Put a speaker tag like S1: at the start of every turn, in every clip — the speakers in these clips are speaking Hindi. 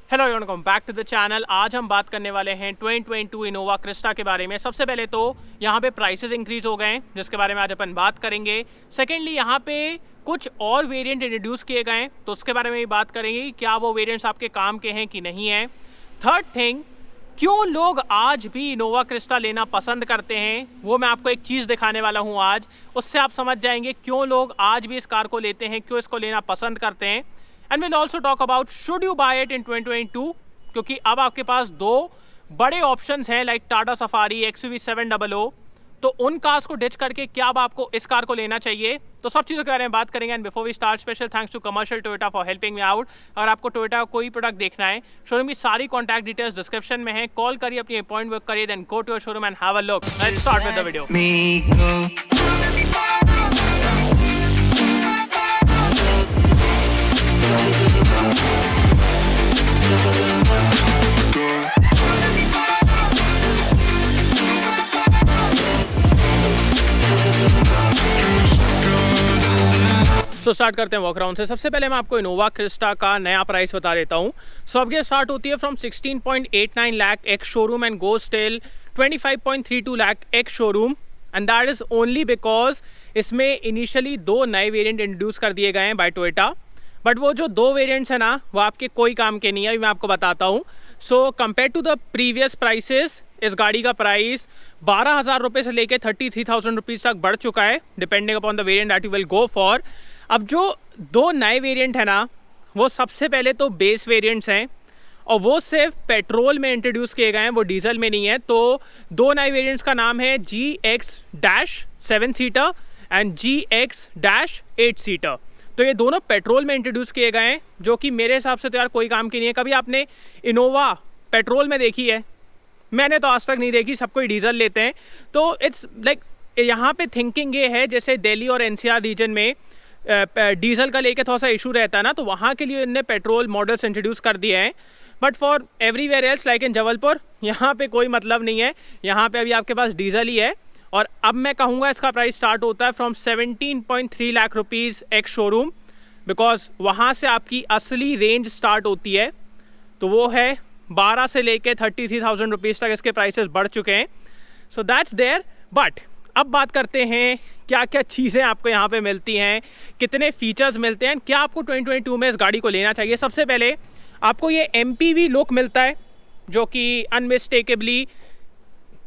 S1: Hello welcome back to the channel. आज हम बात करने वाले हैं 2022 इनोवा क्रिस्टा के बारे में। सबसे पहले तो यहाँ पे प्राइसेस इंक्रीज हो गए हैं जिसके बारे में आज अपन बात करेंगे। सेकेंडली यहाँ पे कुछ और वेरिएंट इंट्रोड्यूस किए गए हैं तो उसके बारे में भी बात करेंगे कि क्या वो वेरिएंट्स आपके काम के हैं कि नहीं है। थर्ड थिंग, क्यों लोग आज भी इनोवा क्रिस्टा लेना पसंद करते हैं, वो मैं आपको एक चीज़ दिखाने वाला हूँ आज। उससे आप समझ जाएंगे क्यों लोग आज भी इस कार को लेते हैं, क्यों इसको लेना पसंद करते हैं। And will also talk about should you buy it in 2022, क्योंकि अब आपके पास दो बड़े ऑप्शंस हैं लाइक टाटा सफारी XUV 700। तो उन कार्स को डिच करके क्या अब आपको इस कार को लेना चाहिए, तो सब चीज़ों के बारे में बात करेंगे। And before we start, special thanks to commercial Toyota for helping me out. अगर आपको टोयोटा का कोई प्रोडक्ट देखना है, शोरूम की सारी कॉन्टैक्ट डिटेल्स डिस्क्रिप्शन में है। कॉल करिए, अपनी अपॉइंटमेंट बुक करिए, then go to your showroom and have a look. Let's start with the video. तो स्टार्ट करते हैं वॉक अराउंड से। सबसे पहले मैं आपको इनोवा क्रिस्टा का नया प्राइस बता देता हूँ। सो अब ये स्टार्ट होती है from 16.89 lakh ex showroom and goes till 25.32 lakh ex showroom. And that is only because इसमें इनिशियली दो नए वेरिएंट इंट्रोड्यूस कर दिए गए हैं बाय टोयोटा। बट वो जो दो वेरिएंट्स हैं ना, वो आपके कोई काम के नहीं है, अभी मैं आपको बताता हूँ। So compare to the previous prices, इस गाड़ी का प्राइस 12,000 रुपये से लेकर 33,000 रुपीज़ तक बढ़ चुका है, depending upon the variant that you will go for. अब जो दो नए वेरिएंट है ना, वो सबसे पहले तो बेस वेरिएंट्स हैं और वो सिर्फ पेट्रोल में इंट्रोड्यूस किए गए हैं, वो डीजल में नहीं है। तो दो नए वेरिएंट्स का नाम है GX-7 seater and GX-8 seater. तो ये दोनों पेट्रोल में इंट्रोड्यूस किए गए हैं, जो कि मेरे हिसाब से तो यार कोई काम की नहीं है। कभी आपने इनोवा पेट्रोल में देखी है? मैंने तो आज तक नहीं देखी, सब कोई डीजल लेते हैं। तो इट्स लाइक यहाँ पे थिंकिंग ये है, जैसे दिल्ली और NCR रीजन में डीजल का लेके थोड़ा सा इशू रहता है ना, तो वहाँ के लिए इन्होंने पेट्रोल मॉडल्स इंट्रोड्यूस कर दिए हैं। But for everywhere else like in Jabalpur, यहाँ पे कोई मतलब नहीं है, यहाँ पे अभी आपके पास डीजल ही है। और अब मैं कहूँगा इसका प्राइस स्टार्ट होता है from 17.3 lakh rupees ex showroom, because वहाँ से आपकी असली रेंज स्टार्ट होती है। तो वो है 12 से लेके 33,000 रुपीज़ तक इसके प्राइसेस बढ़ चुके हैं। So that's there. बट अब बात करते हैं क्या क्या चीज़ें आपको यहाँ पे मिलती हैं, कितने फीचर्स मिलते हैं, क्या आपको 2022 में इस गाड़ी को लेना चाहिए। सबसे पहले आपको ये MPV लुक मिलता है, जो कि अनमिस्टेकेबली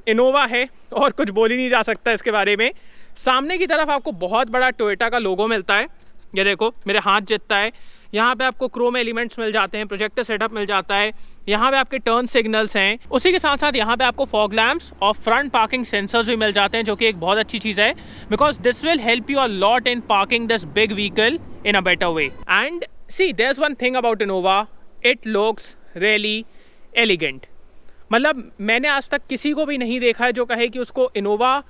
S1: इनोवा है और कुछ बोल ही नहीं जा सकता इसके बारे में। सामने की तरफ आपको बहुत बड़ा टोयोटा का लोगो मिलता है, ये देखो मेरे हाथ जितना है। यहाँ पे आपको क्रोम एलिमेंट्स मिल जाते हैं, प्रोजेक्टर सेटअप मिल जाता है, यहाँ पे आपके टर्न सिग्नल्स हैं। उसी के साथ साथ यहाँ पे आपको फॉग लैम्प्स और फ्रंट पार्किंग सेंसर्स भी मिल जाते हैं, जो कि एक बहुत अच्छी चीज़ है, because this will help you a lot in parking this big vehicle in a better way. And see there is one thing about Innova, it looks really elegant. मतलब मैंने आज तक किसी को भी नहीं देखा है जो कहे कि उसको इनोवा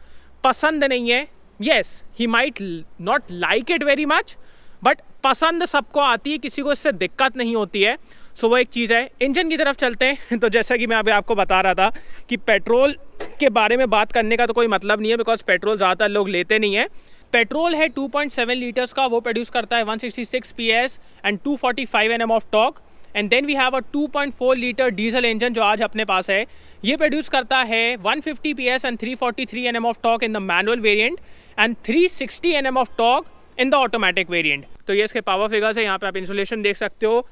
S1: पसंद नहीं है। Yes, he might not like it very much, but पसंद सबको आती है, किसी को इससे दिक्कत नहीं होती है। सो वो एक चीज़ है। इंजन की तरफ चलते हैं। तो जैसा कि मैं अभी आपको बता रहा था कि पेट्रोल के बारे में बात करने का तो कोई मतलब नहीं है, बिकॉज पेट्रोल ज़्यादातर लोग लेते नहीं है। पेट्रोल है 2.7 लीटर्स का, वो प्रोड्यूस करता है 166 PS and 245 Nm of torque. And then we have a 2.4 litre diesel engine जो आज अपने पास है, ये प्रोड्यूस करता है 150 PS and 343 Nm of torque in the manual variant and 360 Nm of torque in the automatic variant. तो ये इसके पावर फिगर्स है, यहाँ पे आप इंसुलेशन देख सकते हो।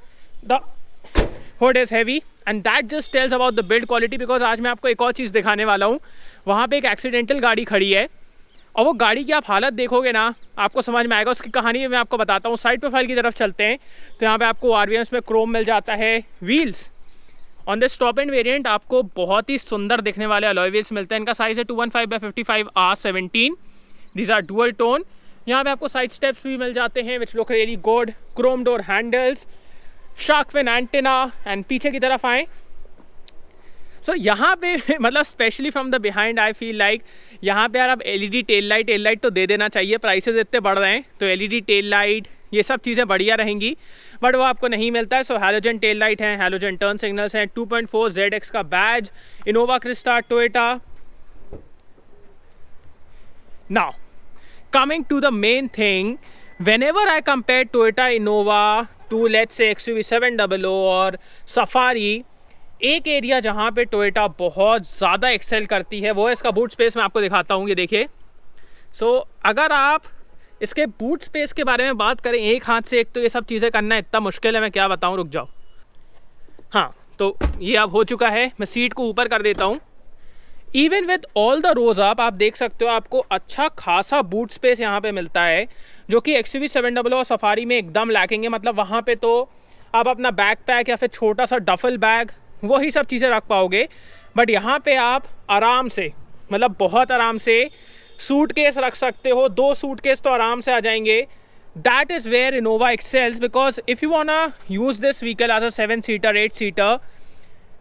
S1: The hood is heavy and that just tells about the build quality. Because आज मैं आपको एक और चीज़ दिखाने वाला हूँ। वहाँ पे एक एक्सीडेंटल गाड़ी खड़ी है और वो गाड़ी की आप हालत देखोगे ना, आपको समझ में आएगा। उसकी कहानी मैं आपको बताता हूँ। साइड प्रोफाइल की तरफ चलते हैं तो यहाँ पे आपको RVMs में क्रोम मिल जाता है। Wheels on this top end variant आपको बहुत ही सुंदर दिखने वाले अलॉय व्हील्स मिलते हैं। इनका साइज़ है 215/55 R17। These are dual tone. यहाँ पे आपको साइड स्टेप्स भी मिल जाते हैं which look really good. Chrome door handles, shark fin antenna and पीछे की तरफ आए। सो यहाँ पे मतलब specially from the behind I feel like यहाँ पे यार अब LED टेल लाइट तो दे देना चाहिए। प्राइसेस इतने बढ़ रहे हैं तो LED टेल लाइट ये सब चीज़ें बढ़िया रहेंगी, बट वो आपको नहीं मिलता है। सो हैलोजन टेल लाइट है, हैलोजन टर्न सिग्नल्स हैं, 2.4 ZX का badge, Innova Crysta Toyota. Now coming to the main thing, whenever I compare Toyota Innova to let's say XUV700 और सफारी, एक एरिया जहाँ पे टोयोटा बहुत ज़्यादा एक्सेल करती है वो है इसका बूट स्पेस। मैं आपको दिखाता हूँ, ये देखिए। अगर आप इसके बूट स्पेस के बारे में बात करें एक हाथ से, एक तो ये सब चीज़ें करना इतना मुश्किल है, मैं क्या बताऊँ, रुक जाओ। हाँ, तो ये अब हो चुका है। मैं सीट को ऊपर कर देता हूँ। Even with all the rows up आप देख सकते हो आपको अच्छा खासा बूट स्पेस यहाँ पे मिलता है, जो कि XUV700 और सफारी में एकदम लैकिंग है। मतलब वहाँ पे तो आप अपना बैक पैक या फिर छोटा सा डफल बैग वही सब चीज़ें रख पाओगे, बट यहाँ पे आप आराम से, मतलब बहुत आराम से सूटकेस रख सकते हो। 2 सूटकेस तो आराम से आ जाएंगे। That is where Innova excels, because if you wanna use this vehicle as a 7-सीटर 8-सीटर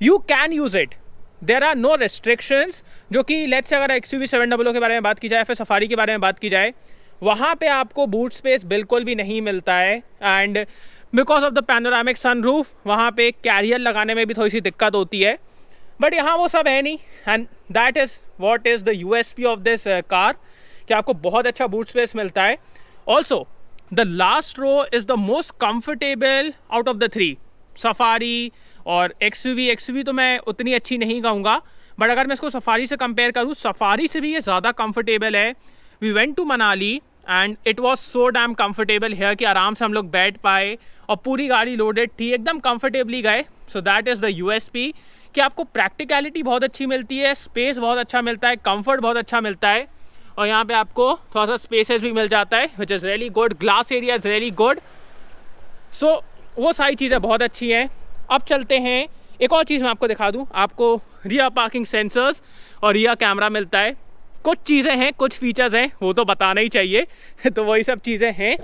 S1: you can use it. There are no restrictions, जो कि लेट्स से अगर XUV700 के बारे में बात की जाए, फिर सफारी के बारे में बात की जाए, वहाँ पे आपको बूट स्पेस बिल्कुल भी नहीं मिलता है। And because of the panoramic sunroof वहाँ पे कैरियर लगाने में भी थोड़ी सी दिक्कत होती है, बट यहाँ वो सब है नहीं। And that is what is the USP of this car, कि आपको बहुत अच्छा बूट स्पेस मिलता है। Also the last row is the most comfortable out of the 3, Safari और XUV तो मैं उतनी अच्छी नहीं कहूँगा, बट अगर मैं इसको सफारी से कंपेयर करूँ, सफारी से भी ये ज़्यादा कंफर्टेबल है। We went to Manali and it was so damn comfortable here कि आराम से हम लोग बैठ पाए और पूरी गाड़ी लोडेड थी, एकदम कंफर्टेबली गए। So that is the USP, कि आपको प्रैक्टिकलिटी बहुत अच्छी मिलती है, स्पेस बहुत अच्छा मिलता है, कंफर्ट बहुत अच्छा मिलता है, और यहाँ पे आपको थोड़ा सा स्पेसेस भी मिल जाता है, which is really good. Glass area is really good. So वो सारी चीज़ें बहुत अच्छी हैं। अब चलते हैं, एक और चीज़ मैं आपको दिखा दूँ। आपको रियर पार्किंग सेंसर्स और रियर कैमरा मिलता है। कुछ चीज़ें हैं, कुछ फीचर्स हैं, वो तो बताना ही चाहिए तो वही सब चीज़ें हैं।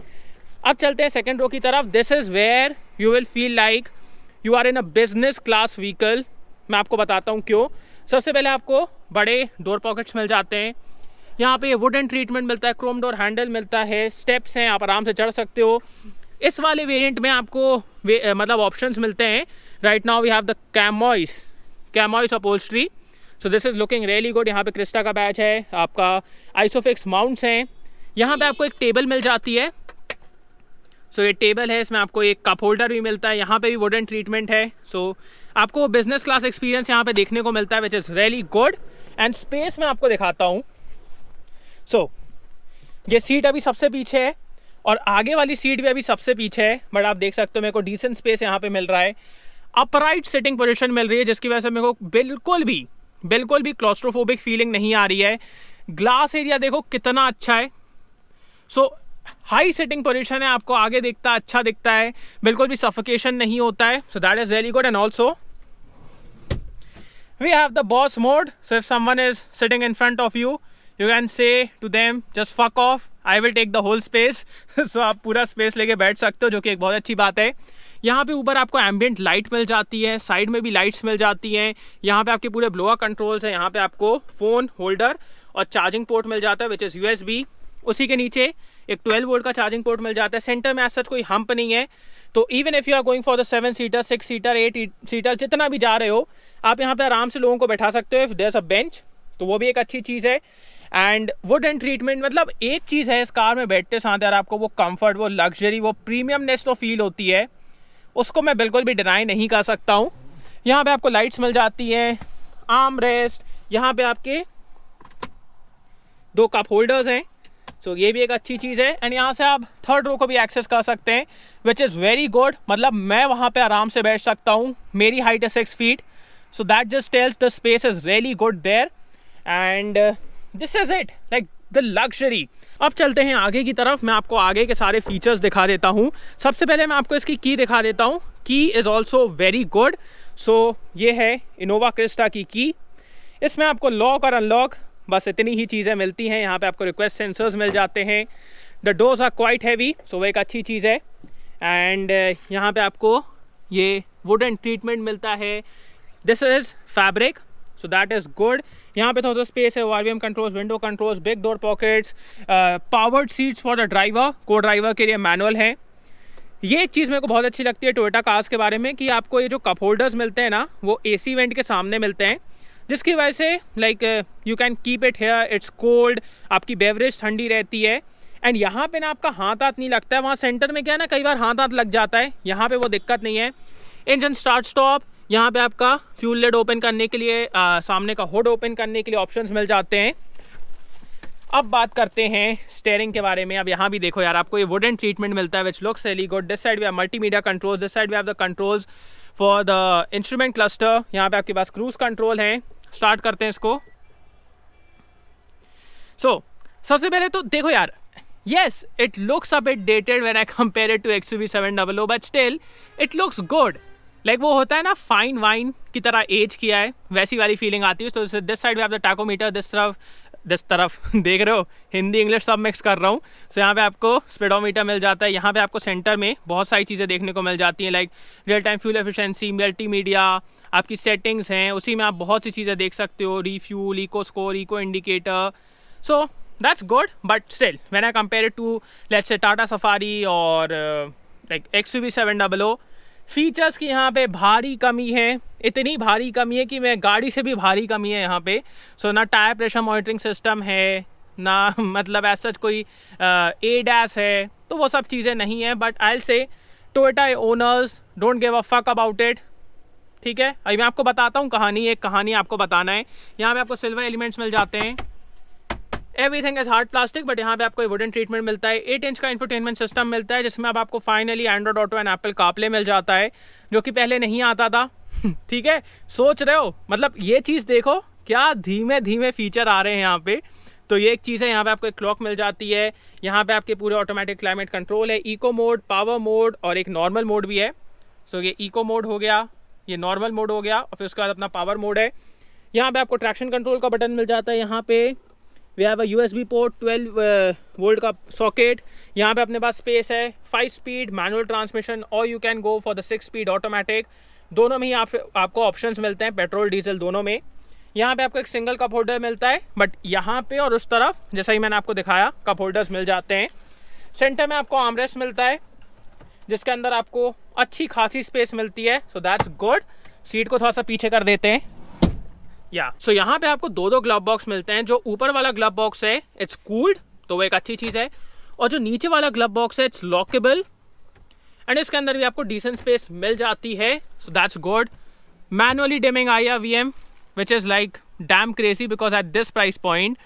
S1: अब चलते हैं सेकेंड रो की तरफ। This is where you will feel like you are in a business class vehicle. मैं आपको बताता हूँ क्यों। सबसे पहले आपको बड़े डोर पॉकेट्स मिल जाते हैं। यहाँ पे वुडन ट्रीटमेंट मिलता है, क्रोम डोर हैंडल मिलता है, स्टेप्स हैं, आप आराम से चढ़ सकते हो। इस वाले वेरिएंट में आपको मतलब ऑप्शंस मिलते हैं। Right now we have the chamois upholstery, so this is looking really good. यहाँ पे क्रिस्टा का बैच है, आपका आइसोफिक्स माउंट्स हैं। यहाँ पे आपको एक टेबल मिल जाती है। सो ये टेबल है, इसमें आपको एक कप होल्डर भी मिलता है। यहाँ पे भी वुडन ट्रीटमेंट है। सो आपको बिजनेस क्लास एक्सपीरियंस यहाँ पे देखने को मिलता है, which is really good. And space में आपको दिखाता हूँ। सो ये सीट अभी सबसे पीछे है और आगे वाली सीट भी अभी सबसे पीछे है, बट आप देख सकते हो मेरे को डिसेंट स्पेस यहाँ पे मिल रहा है। अपराइट सिटिंग पोजीशन मिल रही है, जिसकी वजह से मेरे को बिल्कुल भी क्लॉस्ट्रोफोबिक फीलिंग नहीं आ रही है। ग्लास एरिया देखो कितना अच्छा है। सो हाई सिटिंग पोजीशन है, आपको आगे दिखता अच्छा दिखता है, बिल्कुल भी सफोकेशन नहीं होता है। So that is really good. And also we have the boss mode. So if someone is sitting in front of you, you can say to them just fuck off, I will take the whole space. So आप पूरा स्पेस लेके बैठ सकते हो, जो कि एक बहुत अच्छी बात है। यहाँ पे ऊपर आपको एम्बियंट लाइट मिल जाती है, साइड में भी लाइट्स मिल जाती हैं। यहाँ पे आपके पूरे ब्लोअर कंट्रोल्स हैं। यहाँ पे आपको फ़ोन होल्डर और चार्जिंग पोर्ट मिल जाता है, विच इज़ USB। उसी के नीचे एक 12 वोल्ट का चार्जिंग पोर्ट मिल जाता है। सेंटर में ऐसा कोई हम्प नहीं है, तो even if you are going for the 7-सीटर 6-सीटर 8-सीटर जितना भी जा रहे हो, आप यहाँ पे आराम से लोगों को बैठा सकते हो। If there is a bench, तो वो भी एक अच्छी चीज़ है। एंड वुड एंड ट्रीटमेंट, मतलब एक चीज़ है इस कार में बैठते साथ यार, आपको वो कंफर्ट, वो लग्जरी, वो प्रीमियमनेस तो फील होती है, उसको मैं बिल्कुल भी डिनाई नहीं कर सकता हूँ। यहाँ पे आपको लाइट्स मिल जाती हैं, आर्म रेस्ट, यहाँ पे आपके 2 कप होल्डर्स हैं। सो ये भी एक अच्छी चीज़ है। एंड यहाँ से आप थर्ड रो को भी एक्सेस कर सकते हैं, विच इज़ वेरी गुड। मतलब मैं वहाँ पे आराम से बैठ सकता हूँ। मेरी हाइट है 6 feet, so that just tells the space is really good there. And this is it, like the luxury. अब चलते हैं आगे की तरफ। मैं आपको आगे के सारे फीचर्स दिखा देता हूँ। सबसे पहले मैं आपको इसकी की दिखा देता हूँ। की इज़ ऑल्सो वेरी गुड। सो ये है इनोवा क्रिस्टा की की। इसमें आपको लॉक और अनलॉक बस इतनी ही चीज़ें मिलती हैं। यहाँ पे आपको रिक्वेस्ट सेंसर्स मिल जाते हैं। The doors are quite heavy, so वो एक अच्छी चीज़ है। एंड यहाँ पे आपको ये वुडन ट्रीटमेंट मिलता है। This is fabric, so that is good. यहाँ पे थोड़ा सा स्पेस है, RVM controls, window controls, big door pockets, powered seats for the driver, को ड्राइवर के लिए मैनुअल है। ये एक चीज़ मेरे को बहुत अच्छी लगती है टोयोटा कार्स के बारे में, कि आपको ये जो कप होल्डर्स मिलते हैं ना, वो AC वेंट के सामने मिलते हैं, जिसकी वजह से like you can keep it here, it's cold, आपकी बेवरेज ठंडी रहती है। एंड यहाँ पे ना आपका हाथ नहीं लगता है, वहाँ सेंटर में क्या है ना कई बार हाथ लग जाता है, यहाँ पे वो दिक्कत नहीं है। इंजन स्टार्ट स्टॉप, यहाँ पे आपका फ्यूल लिड ओपन करने के लिए, सामने का हुड ओपन करने के लिए ऑप्शंस मिल जाते हैं। अब बात करते हैं स्टीयरिंग के बारे में। अब यहाँ भी देखो यार, आपको ये वुडन ट्रीटमेंट मिलता है which looks really good. This side we have multimedia controls, this side we have the controls for the instrument cluster. यहाँ पे आपके पास क्रूज कंट्रोल है। स्टार्ट करते हैं इसको। सो सबसे पहले तो देखो यार, yes it looks a bit dated when I compare it to XUV 700, but still it looks good. Like वो होता है ना फाइन वाइन की तरह एज किया है, वैसी वाली फीलिंग आती है। तो this side we have the tachometer, this तरफ देख रहे हो, हिंदी इंग्लिश सब मिक्स कर रहा हूँ। सो यहाँ पे आपको स्पीडोमीटर मिल जाता है। यहाँ पे आपको सेंटर में बहुत सारी चीज़ें देखने को मिल जाती हैं, like real time fuel efficiency, multimedia, आपकी सेटिंग्स हैं, उसी में आप बहुत सी चीज़ें देख सकते हो, refuel, eco score, eco indicator. So that's good, but still when I compare it to let's say Tata Safari or like XUV 700, features की यहाँ पे भारी कमी है। इतनी भारी कमी है कि मैं गाड़ी से भी भारी कमी है यहाँ पे। सो ना टायर प्रेशर मॉनिटरिंग सिस्टम है, ना मतलब ऐसा कोई ADAS है, तो वो सब चीज़ें नहीं है। But I will say Toyota owners don't give a fuck about it. ठीक है, अभी मैं आपको बताता हूँ कहानी, एक कहानी आपको बताना है। यहाँ पे आपको सिल्वर एलिमेंट्स मिल जाते हैं, everything is hard plastic, but यहाँ पे आपको वुडन ट्रीटमेंट मिलता है। 8 इंच का इंफोटेनमेंट सिस्टम मिलता है, जिसमें अब आपको finally Android Auto and Apple CarPlay मिल जाता है, जो कि पहले नहीं आता था। ठीक है, सोच रहे हो, मतलब ये चीज़ देखो क्या धीमे धीमे फीचर आ रहे हैं यहाँ पे। तो ये एक चीज़ है। यहाँ पे आपको एक क्लॉक मिल जाती है। यहाँ पे आपके पूरे ऑटोमेटिक क्लाइमेट कंट्रोल है, इको मोड, पावर मोड और एक नॉर्मल मोड भी है। सो ये इको मोड हो गया, ये नॉर्मल मोड हो गया, और फिर उसके बाद अपना पावर मोड है। यहाँ पे आपको ट्रैक्शन कंट्रोल का बटन मिल जाता है। यहाँ पे we have a USB port, 12 volt का सॉकेट। यहाँ पे अपने पास स्पेस है, 5 स्पीड मैनुअल ट्रांसमिशन, और you can go for the 6 speed automatic. दोनों में ही आपको ऑप्शंस मिलते हैं, पेट्रोल डीजल दोनों में। यहाँ पे आपको एक सिंगल कप होल्डर मिलता है, बट यहाँ पे और उस तरफ जैसा ही मैंने आपको दिखाया कप होल्डर्स मिल जाते हैं। सेंटर में आपको आर्मरेस्ट मिलता है, जिसके अंदर आपको अच्छी खासी स्पेस मिलती है। So that's good. सीट को थोड़ा सा पीछे कर देते हैं या सो यहाँ पे आपको दो ग्लव बॉक्स मिलते हैं। जो ऊपर वाला ग्लव बॉक्स है इट्स कूल्ड, तो वो एक अच्छी चीज़ है, और जो नीचे वाला ग्लव बॉक्स है इट्स लॉकेबल, एंड इसके अंदर भी आपको डिसेंट स्पेस मिल जाती है। So that's good. Manually dimming IRVM which is like damn crazy, because at this price point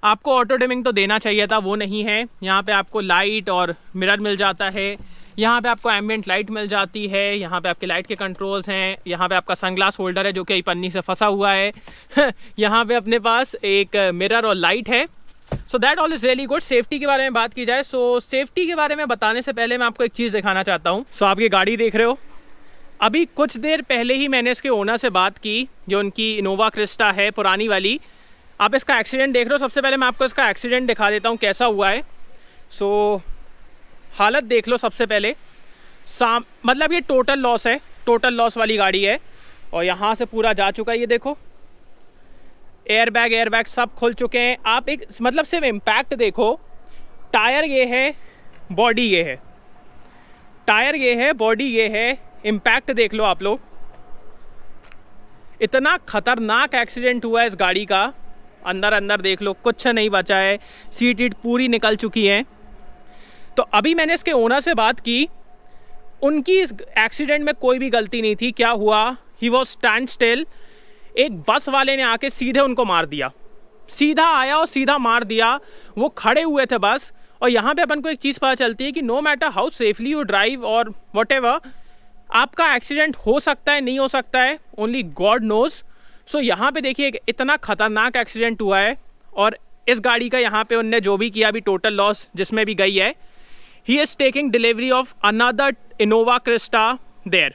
S1: आपको ऑटो डिमिंग तो देना चाहिए था, वो नहीं है। यहाँ पे आपको लाइट और मिरर मिल जाता है। यहाँ पे आपको एम्बियंट लाइट मिल जाती है। यहाँ पे आपके लाइट के कंट्रोल्स हैं। यहाँ पे आपका सनग्लास होल्डर है, जो कि पन्नी से फंसा हुआ है। यहाँ पे अपने पास एक मिरर और लाइट है। So that all is really good. Safety के बारे में बात की जाए, सो सेफ्टी के बारे में बताने से पहले मैं आपको एक चीज़ दिखाना चाहता हूँ। सो आप ये गाड़ी देख रहे हो, अभी कुछ देर पहले ही मैंने इसके ओनर से बात की, जो उनकी इनोवा क्रिस्टा है पुरानी वाली। आप इसका एक्सीडेंट देख रहे हो। सबसे पहले मैं आपको इसका एक्सीडेंट दिखा देता हूँ कैसा हुआ है। सो हालत देख लो सबसे पहले। मतलब ये टोटल लॉस है, टोटल लॉस वाली गाड़ी है, और यहाँ से पूरा जा चुका है। ये देखो, एयरबैग सब खुल चुके हैं। आप एक मतलब सिर्फ इम्पैक्ट देखो। टायर ये है, बॉडी ये है, टायर ये है, बॉडी ये है, इम्पैक्ट देख लो आप लोग। इतना खतरनाक एक्सीडेंट हुआ है इस गाड़ी का। अंदर देख लो, कुछ नहीं बचा है, सीट पूरी निकल चुकी है। तो अभी मैंने इसके ओनर से बात की, उनकी इस एक्सीडेंट में कोई भी गलती नहीं थी। क्या हुआ, ही वॉज स्टैंड स्टिल। एक बस वाले ने आके सीधे उनको मार दिया, सीधा आया और सीधा मार दिया। वो खड़े हुए थे बस। और यहाँ पे अपन को एक चीज़ पता चलती है कि no matter how safely you drive और वॉटेवर, आपका एक्सीडेंट हो सकता है, नहीं हो सकता है, ओनली गॉड नोज। सो यहाँ पे देखिए इतना खतरनाक एक्सीडेंट हुआ है, और इस गाड़ी का यहाँ पे उनने जो भी किया, अभी टोटल लॉस जिसमें भी गई है, he is taking delivery of another Innova Crysta there.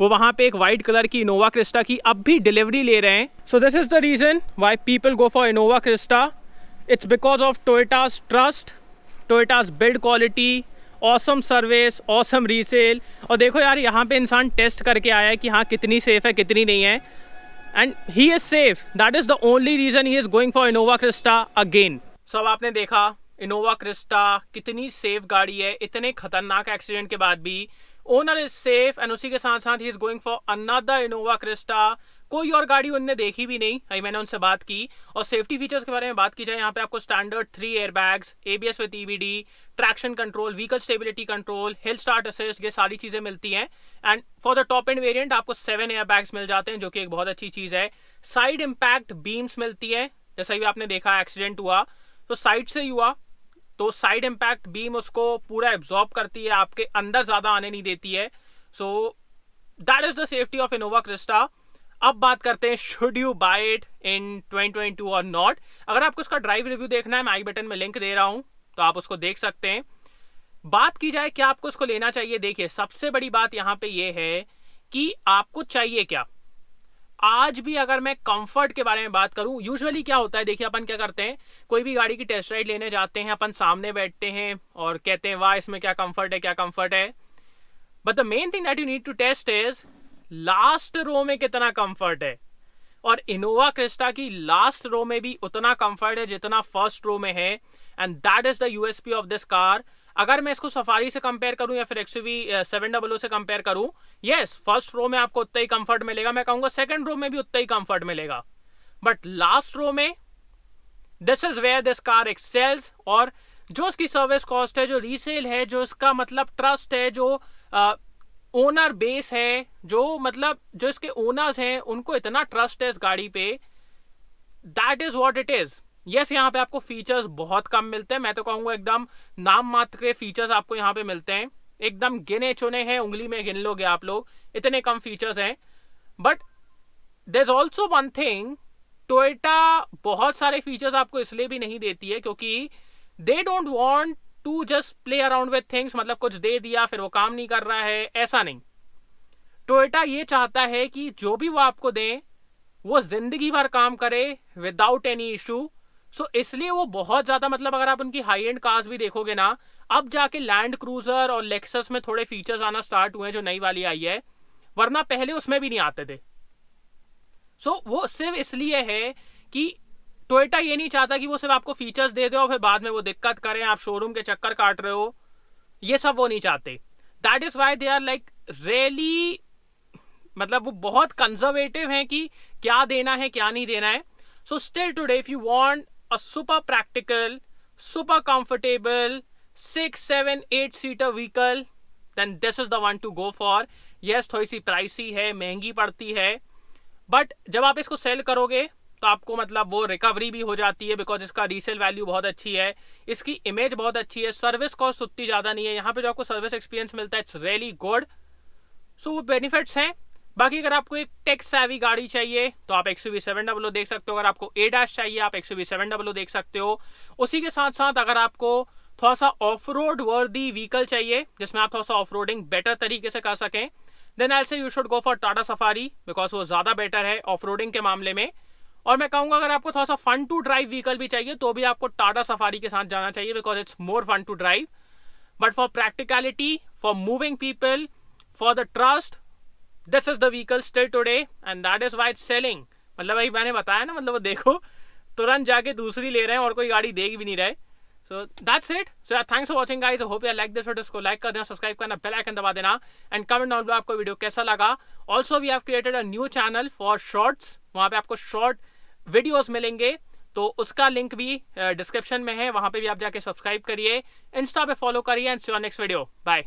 S1: वो वहाँ पे एक वाइट कलर की इनोवा क्रिस्टा की अब भी डिलीवरी ले रहे हैं। So this is the reason why people go for Innova Crysta. It's because of Toyota's trust, Toyota's build quality, awesome service, awesome resale. और देखो यार, यहाँ पे इंसान टेस्ट करके आया है कि हाँ कितनी सेफ़ है, कितनी नहीं है, and he is safe. That is the only reason he is going for Innova Crysta again. सब आपने देखा इनोवा क्रिस्टा कितनी सेफ गाड़ी है। इतने खतरनाक एक्सीडेंट के बाद भी ओनर इज सेफ, एंड उसी के साथ साथ he is going for another Innova Crysta कोई और गाड़ी उनने देखी भी नहीं, मैंने उनसे बात की। और सेफ्टी फीचर्स के बारे में बात की जाए, यहाँ पे आपको standard 3 airbags, ABS with EBD, traction control, vehicle stability control, hill start assist, ये सारी चीजें मिलती हैं। And for the top end variant आपको 7 एयरबैग्स मिल जाते हैं, जो कि एक बहुत अच्छी चीज है। साइड इम्पैक्ट बीम्स मिलती है, जैसा भी आपने देखा एक्सीडेंट हुआ तो साइड से ही हुआ, तो साइड इम्पैक्ट बीम उसको पूरा एब्जॉर्ब करती है, आपके अंदर ज्यादा आने नहीं देती है। So that is the safety of Innova Crysta. अब बात करते हैं should you buy it in 2022 और नॉट। अगर आपको उसका ड्राइव रिव्यू देखना है, मैं आई बटन में लिंक दे रहा हूं, तो आप उसको देख सकते हैं। बात की जाए क्या आपको उसको लेना चाहिए, देखिए सबसे बड़ी बात यहां पे ये है कि आपको चाहिए क्या। आज भी अगर मैं कंफर्ट के बारे में बात करूं, यूजुअली क्या होता है, देखिए अपन क्या करते हैं, कोई भी गाड़ी की टेस्ट राइड लेने जाते हैं, अपन सामने बैठते हैं और कहते हैं वाह इसमें क्या कंफर्ट है, क्या कंफर्ट है। But the main thing that you need to test is last row में कितना कंफर्ट है। और इनोवा क्रिस्टा की लास्ट रो में भी उतना कंफर्ट है जितना फर्स्ट रो में है, and that is the USP of this car. अगर मैं इसको सफारी से कंपेयर करूं या फिर XUV 700 से कंपेयर करूं, यस फर्स्ट रो में आपको उतना ही कंफर्ट मिलेगा, मैं कहूंगा सेकंड रो में भी उतना ही कंफर्ट मिलेगा, बट लास्ट रो में this is where this car excels. और जो इसकी सर्विस कॉस्ट है, जो रीसेल है, जो इसका मतलब ट्रस्ट है, जो ओनर बेस है, जो मतलब जो इसके ओनर्स हैं उनको इतना ट्रस्ट है इस गाड़ी पे, that is what it is. Yes यहाँ पे आपको फीचर्स बहुत कम मिलते हैं, मैं तो कहूंगा एकदम नाम मात्र के फीचर्स आपको यहाँ पे मिलते हैं, एकदम गिने चुने हैं, उंगली में गिन लोगे आप लोग, इतने कम फीचर्स हैं। But there is also one thing, Toyota बहुत सारे फीचर्स आपको इसलिए भी नहीं देती है क्योंकि they don't want to just play around with things, मतलब कुछ दे दिया फिर वो काम नहीं कर रहा है, ऐसा नहीं। टोयोटा ये चाहता है कि जो भी वो आपको दे वो जिंदगी भर काम करे विदाउट एनी इशू। सो इसलिए वो बहुत ज्यादा, मतलब अगर आप उनकी हाई एंड कार्स भी देखोगे ना, अब जाके लैंड क्रूजर और लेक्सस में थोड़े फीचर्स आना स्टार्ट हुए हैं जो नई वाली आई है, वरना पहले उसमें भी नहीं आते थे। सो वो सिर्फ इसलिए है कि टोयोटा ये नहीं चाहता कि वो सिर्फ आपको फीचर्स दे दे और फिर बाद में वो दिक्कत करें, आप शोरूम के चक्कर काट रहे हो, ये सब वो नहीं चाहते। That is why they are like really, मतलब वो बहुत कंजर्वेटिव हैं कि क्या देना है क्या नहीं देना है। So still today if you want a super practical, super comfortable 6, 7, 8 seater vehicle, then this is the one to go for. Yes थोड़ी सी प्राइसी है, महंगी पड़ती है, बट जब आप इसको सेल करोगे तो आपको मतलब वो रिकवरी भी हो जाती है, बिकॉज इसका रीसेल वैल्यू बहुत अच्छी है, इसकी इमेज बहुत अच्छी है, सर्विस कॉस्ट उतनी ज्यादा नहीं है, यहाँ पे जो आपको सर्विस एक्सपीरियंस मिलता है इट्स रियली गुड। सो वो बेनिफिट्स हैं। बाकी अगर आपको एक टेक सैवी गाड़ी चाहिए तो आप XUV 700 देख सकते हो, अगर आपको ADAS चाहिए आप XUV 700 देख सकते हो। उसी के साथ साथ अगर आपको थोड़ा सा ऑफ रोड वर्दी व्हीकल चाहिए जिसमें आप थोड़ा सा ऑफ रोडिंग बेटर तरीके से कर सकें, देन आई से you should go for Tata safari, because वो ज्यादा बेटर है ऑफ रोडिंग के मामले में। और मैं कहूंगा अगर आपको थोड़ा सा फन टू ड्राइव व्हीकल भी चाहिए तो भी आपको टाटा सफारी के साथ जाना चाहिए, because it's more fun to drive. But for practicality, for moving people, for the trust, this is the vehicle still today and that is why it's selling. मतलब भाई मैंने बताया ना, मतलब वो देखो तुरंत जाके दूसरी ले रहे हैं और कोई गाड़ी देख भी नहीं रहे। So that's it. So thanks for watching guys. I hope you like this video. इसको like कर देना, सब्सक्राइब करना, बेल आइकन दबा देना एंड कमेंट डाउन बिलो आपको वीडियो कैसा लगा। Also we have created a new channel for shorts, वहाँ पे आपको शॉर्ट वीडियोस मिलेंगे, तो उसका लिंक भी डिस्क्रिप्शन में है, वहाँ पे भी आप जाके सब्सक्राइब करिए, इंस्टा पे फॉलो करिए and see you next video. Bye.